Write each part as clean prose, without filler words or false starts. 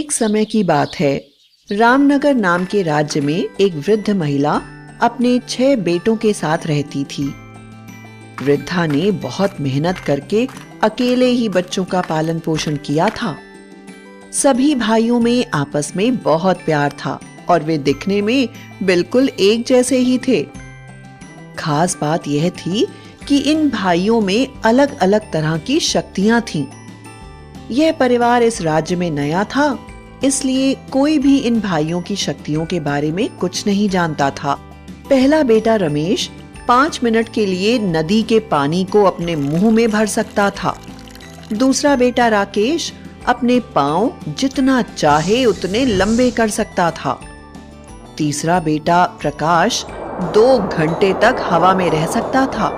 एक समय की बात है। रामनगर नाम के राज्य में एक वृद्ध महिला अपने 6 बेटों के साथ रहती थी। वृद्धा ने बहुत मेहनत करके अकेले ही बच्चों का पालन पोषण किया था। सभी भाइयों में आपस में बहुत प्यार था और वे दिखने में बिल्कुल एक जैसे ही थे। खास बात यह थी कि इन भाइयों में अलग अलग तरह की शक्तियां थीं। यह परिवार इस राज्य में नया था, इसलिए कोई भी इन भाइयों की शक्तियों के बारे में कुछ नहीं जानता था। पहला बेटा रमेश 5 मिनट के लिए नदी के पानी को अपने मुंह में भर सकता था। दूसरा बेटा राकेश अपने पांव जितना चाहे उतने लंबे कर सकता था। तीसरा बेटा प्रकाश 2 घंटे तक हवा में रह सकता था।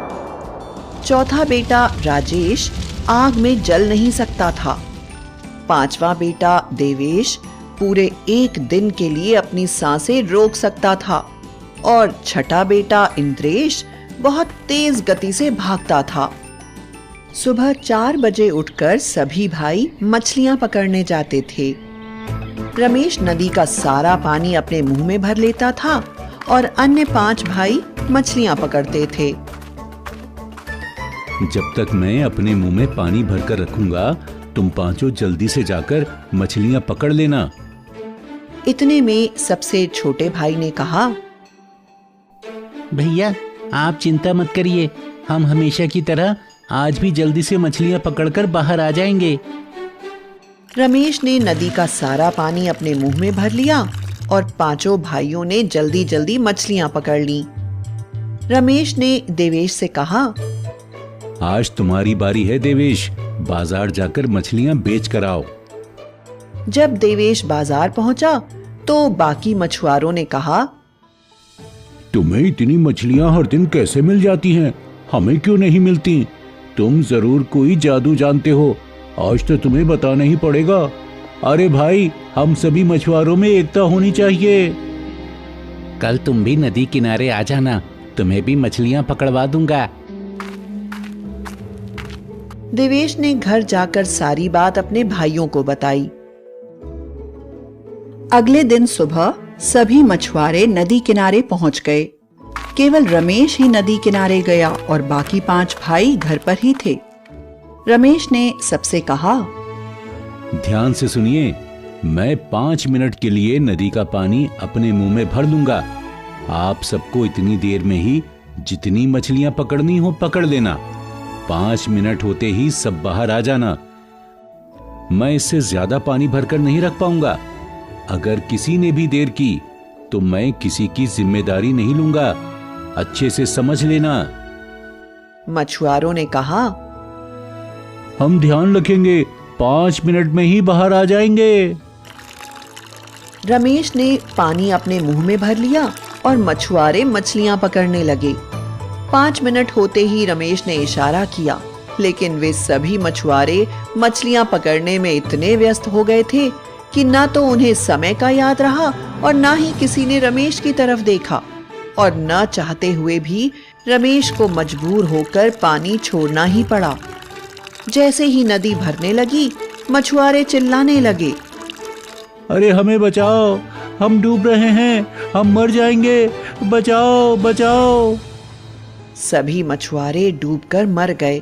चौथा बेटा राजेश आग में जल नहीं सकता था। पांचवा बेटा देवेश पूरे 1 दिन के लिए अपनी सांसें रोक सकता था और छठा बेटा इंद्रेश बहुत तेज गति से भागता था। सुबह 4 बजे उठकर सभी भाई मछलियां पकड़ने जाते थे। रमेश नदी का सारा पानी अपने मुंह में भर लेता था और अन्य 5 भाई मछलियां पकड़ते थे। जब तक मैं अपने मुंह में पानी भरकर रखूंगा, तुम पांचों जल्दी से जाकर मछलियां पकड़ लेना। इतने में सबसे छोटे भाई ने कहा, भैया आप चिंता मत करिए, हम हमेशा की तरह आज भी जल्दी से मछलियां पकड़कर बाहर आ जाएंगे। रमेश ने नदी का सारा पानी अपने मुंह में भर लिया और 5 भाइयों ने जल्दी जल्दी मछलियां पकड़ ली। रमेश ने देवेश से कहा, आज तुम्हारी बारी है देवेश, बाजार जाकर मछलियां बेच कर आओ। जब देवेश बाजार पहुंचा तो बाकी मछुआरों ने कहा, तुम्हें इतनी मछलियां हर दिन कैसे मिल जाती हैं? हमें क्यों नहीं मिलती? तुम जरूर कोई जादू जानते हो, आज तो तुम्हें बताना ही पड़ेगा। अरे भाई, हम सभी मछुआरों में एकता होनी चाहिए। कल तुम भी नदी किनारे आ जाना, तुम्हें भी मछलियां पकड़वा दूंगा। देवेश ने घर जाकर सारी बात अपने भाइयों को बताई। अगले दिन सुबह सभी मछुआरे नदी किनारे पहुंच गए। केवल रमेश ही नदी किनारे गया और बाकी 5 भाई घर पर ही थे। रमेश ने सबसे कहा, ध्यान से सुनिए, मैं 5 मिनट के लिए नदी का पानी अपने मुंह में भर लूंगा। आप सबको इतनी देर में ही जितनी मछलियां पकड़नी हो पकड़ लेना। 5 मिनट होते ही सब बाहर आ जाना। मैं इससे ज्यादा पानी भरकर नहीं रख पाऊंगा। अगर किसी ने भी देर की तो मैं किसी की जिम्मेदारी नहीं लूंगा, अच्छे से समझ लेना। मछुआरों ने कहा, हम ध्यान रखेंगे, 5 मिनट में ही बाहर आ जाएंगे। रमेश ने पानी अपने मुंह में भर लिया और मछुआरे मछलियां पकड़ने लगे। 5 मिनट होते ही रमेश ने इशारा किया, लेकिन वे सभी मछुआरे मछलियां पकड़ने में इतने व्यस्त हो गए थे कि ना तो उन्हें समय का याद रहा और ना ही किसी ने रमेश की तरफ देखा, और न चाहते हुए भी रमेश को मजबूर होकर पानी छोड़ना ही पड़ा। जैसे ही नदी भरने लगी, मछुआरे चिल्लाने लगे, अरे हमें बचाओ, हम डूब रहे हैं, हम मर जाएंगे, बचाओ बचाओ। सभी मछुआरे डूबकर मर गए।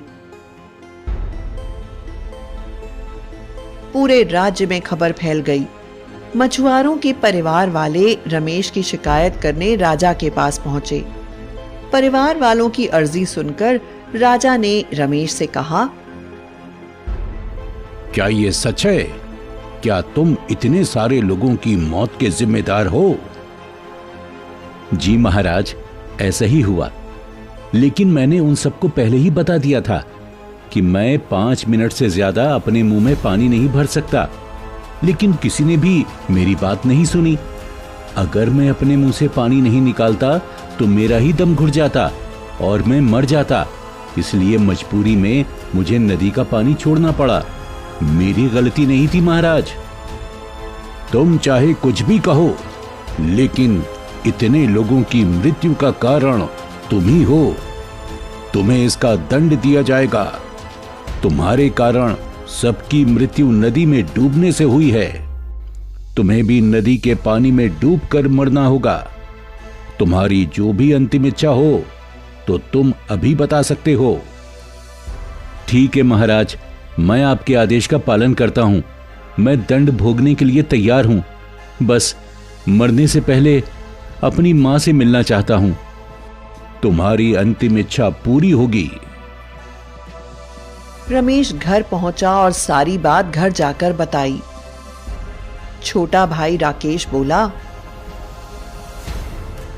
पूरे राज्य में खबर फैल गई। मछुआरों के परिवार वाले रमेश की शिकायत करने राजा के पास पहुंचे। परिवार वालों की अर्जी सुनकर राजा ने रमेश से कहा, क्या ये सच है? क्या तुम इतने सारे लोगों की मौत के जिम्मेदार हो? जी महाराज, ऐसा ही हुआ, लेकिन मैंने उन सबको पहले ही बता दिया था कि मैं 5 मिनट से ज्यादा अपने मुंह में पानी नहीं भर सकता, लेकिन किसी ने भी मेरी बात नहीं सुनी। अगर मैं अपने मुंह से पानी नहीं निकालता तो मेरा ही दम घुट जाता और मैं मर जाता। इसलिए मजबूरी में मुझे नदी का पानी छोड़ना पड़ा। मेरी गलती नहीं थी महाराज। तुम चाहे कुछ भी कहो, लेकिन इतने लोगों की मृत्यु का कारण तुम ही हो। तुम्हें इसका दंड दिया जाएगा। तुम्हारे कारण सबकी मृत्यु नदी में डूबने से हुई है। तुम्हें भी नदी के पानी में डूबकर मरना होगा। तुम्हारी जो भी अंतिम इच्छा हो तो तुम अभी बता सकते हो। ठीक है महाराज, मैं आपके आदेश का पालन करता हूं। मैं दंड भोगने के लिए तैयार हूं। बस मरने से पहले अपनी मां से मिलना चाहता हूं। तुम्हारी अंतिम इच्छा पूरी होगी। रमेश घर पहुंचा और सारी बात घर जाकर बताई। छोटा भाई राकेश बोला,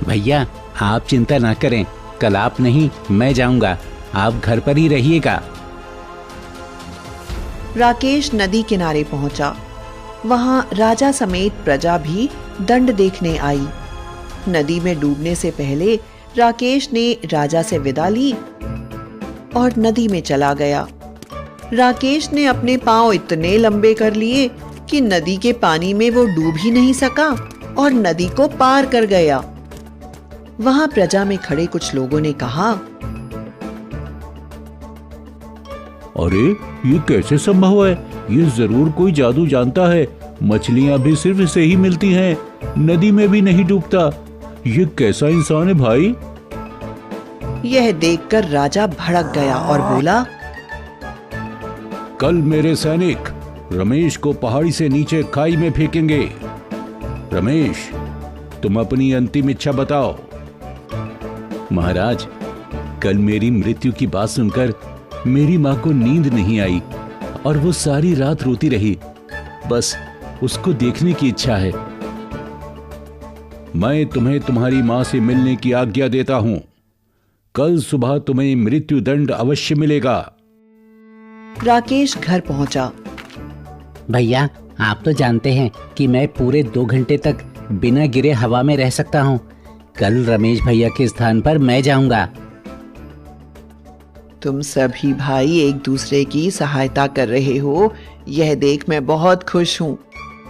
भैया आप चिंता ना करें, कल आप नहीं मैं जाऊंगा, आप घर पर ही रहिएगा। राकेश नदी किनारे पहुंचा। वहां राजा समेत प्रजा भी दंड देखने आई। नदी में डूबने से पहले राकेश ने राजा से विदा ली और नदी में चला गया। राकेश ने अपने पांव इतने लंबे कर लिए कि नदी के पानी में वो डूब ही नहीं सका और नदी को पार कर गया। वहां प्रजा में खड़े कुछ लोगों ने कहा, अरे ये कैसे संभव है? ये जरूर कोई जादू जानता है। मछलियां भी सिर्फ इसे ही मिलती हैं, नदी में भी नहीं डूबता। ये कैसा इंसान है भाई? यह देखकर राजा भड़क गया और बोला, कल मेरे सैनिक रमेश को पहाड़ी से नीचे खाई में फेंकेंगे। रमेश, तुम अपनी अंतिम इच्छा बताओ। महाराज, कल मेरी मृत्यु की बात सुनकर मेरी मां को नींद नहीं आई और वो सारी रात रोती रही। बस उसको देखने की इच्छा है। मैं तुम्हें तुम्हारी मां से मिलने की आज्ञा देता हूं। कल सुबह तुम्हें मृत्यु दंड अवश्य मिलेगा। राकेश घर पहुंचा। भैया आप तो जानते हैं कि मैं पूरे 2 घंटे तक बिना गिरे हवा में रह सकता हूँ। कल रमेश भैया के स्थान पर मैं जाऊंगा। तुम सभी भाई एक दूसरे की सहायता कर रहे हो, यह देख मैं बहुत खुश हूँ।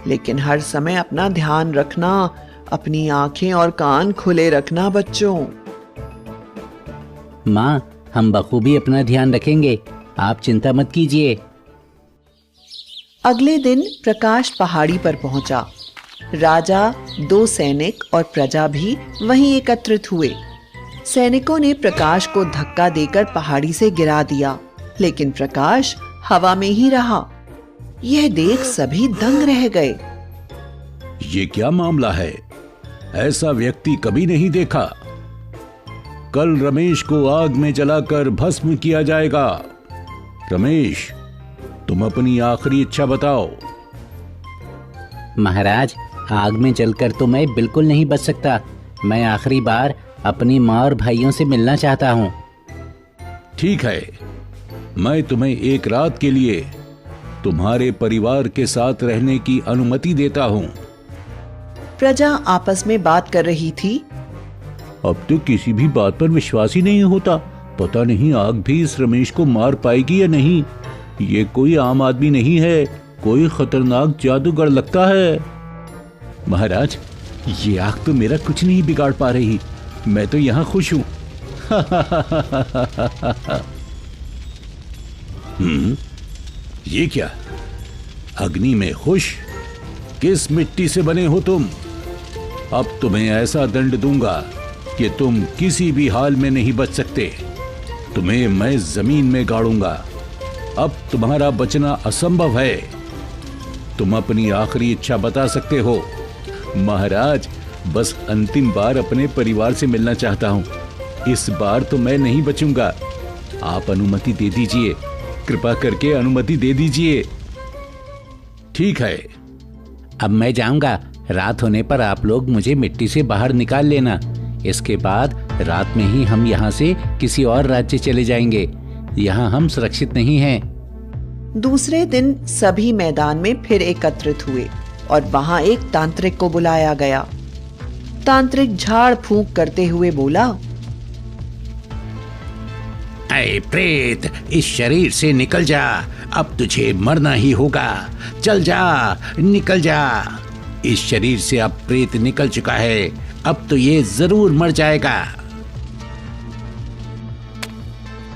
लेकिन हर समय अपना ध्यान रखना, अपनी आंखें और कान खुले रखना बच्चों। माँ, हम बखूबी अपना ध्यान रखेंगे, आप चिंता मत कीजिए। अगले दिन प्रकाश पहाड़ी पर पहुंचा। राजा, 2 सैनिक और प्रजा भी वहीं एकत्रित हुए। सैनिकों ने प्रकाश को धक्का देकर पहाड़ी से गिरा दिया, लेकिन प्रकाश हवा में ही रहा। यह देख सभी दंग रह गए। ये क्या मामला है? ऐसा व्यक्ति कभी नहीं देखा। कल रमेश को आग में जलाकर भस्म किया जाएगा। रमेश, तुम अपनी आखिरी इच्छा बताओ। महाराज, आग में जलकर तो मैं बिल्कुल नहीं बच सकता। मैं आखिरी बार अपनी माँ और भाइयों से मिलना चाहता हूँ। ठीक है, मैं तुम्हें एक रात के लिए तुम्हारे परिवार के साथ रहने की अनुमति देता हूँ। प्रजा आपस में बात कर रही थी। अब तो किसी भी बात पर विश्वास ही नहीं होता। पता नहीं आग भी इस रमेश को मार पाएगी या नहीं। ये कोई आम आदमी नहीं है, कोई खतरनाक जादूगर लगता है। महाराज, ये आग तो मेरा कुछ नहीं बिगाड़ पा रही। मैं तो यहाँ खुश हूँ। ये क्या? अग्नि में खुश? किस मिट्टी से बने हो तुम? अब तुम्हें ऐसा दंड दूंगा कि तुम किसी भी हाल में नहीं बच सकते। तुम्हें मैं जमीन में गाड़ूंगा। अब तुम्हारा बचना असंभव है। तुम अपनी आखिरी इच्छा बता सकते हो। महाराज, बस अंतिम बार अपने परिवार से मिलना चाहता हूँ। इस बार तो मैं नहीं बचूंगा। आप अनुमति दे दीजिए, कृपा करके अनुमति दे दीजिए। ठीक है, अब मैं जाऊंगा। रात होने पर आप लोग मुझे मिट्टी से बाहर निकाल लेना। इसके बाद रात में ही हम यहाँ से किसी और राज्य चले जाएंगे। यहाँ हम सुरक्षित नहीं हैं। दूसरे दिन सभी मैदान में फिर एकत्रित हुए और वहां एक तांत्रिक को बुलाया गया। तांत्रिक झाड़ फूंक करते हुए बोला, ऐ प्रेत, इस शरीर से निकल जा। अब तुझे मरना ही होगा। चल जा, निकल जा। इस शरीर से अब प्रेत निकल चुका है। अब तो ये जरूर मर जाएगा।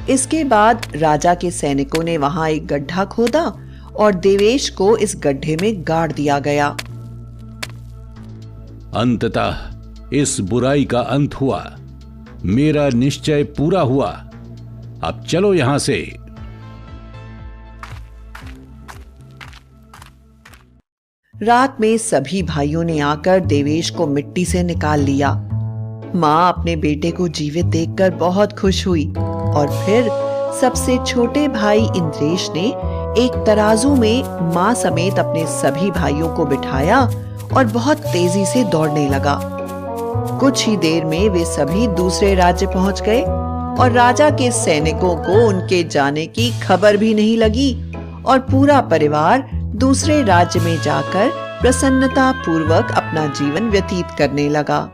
इसके बाद राजा के सैनिकों ने वहां एक गड्ढा खोदा और देवेश को इस गड्ढे में गाड़ दिया गया। अंततः इस बुराई का अंत हुआ। मेरा निश्चय पूरा हुआ। अब चलो यहां से। रात में सभी भाइयों ने आकर देवेश को मिट्टी से निकाल लिया। माँ अपने बेटे को जीवित देखकर बहुत खुश हुई और फिर सबसे छोटे भाई इंद्रेश ने एक तराजू में माँ समेत अपने सभी भाइयों को बिठाया और बहुत तेजी से दौड़ने लगा। कुछ ही देर में वे सभी दूसरे राज्य पहुंच गए और राजा के सैनिकों को उनके जाने की खबर भी नहीं लगी और पूरा परिवार दूसरे राज्य में जाकर प्रसन्नता पूर्वक अपना जीवन व्यतीत करने लगा।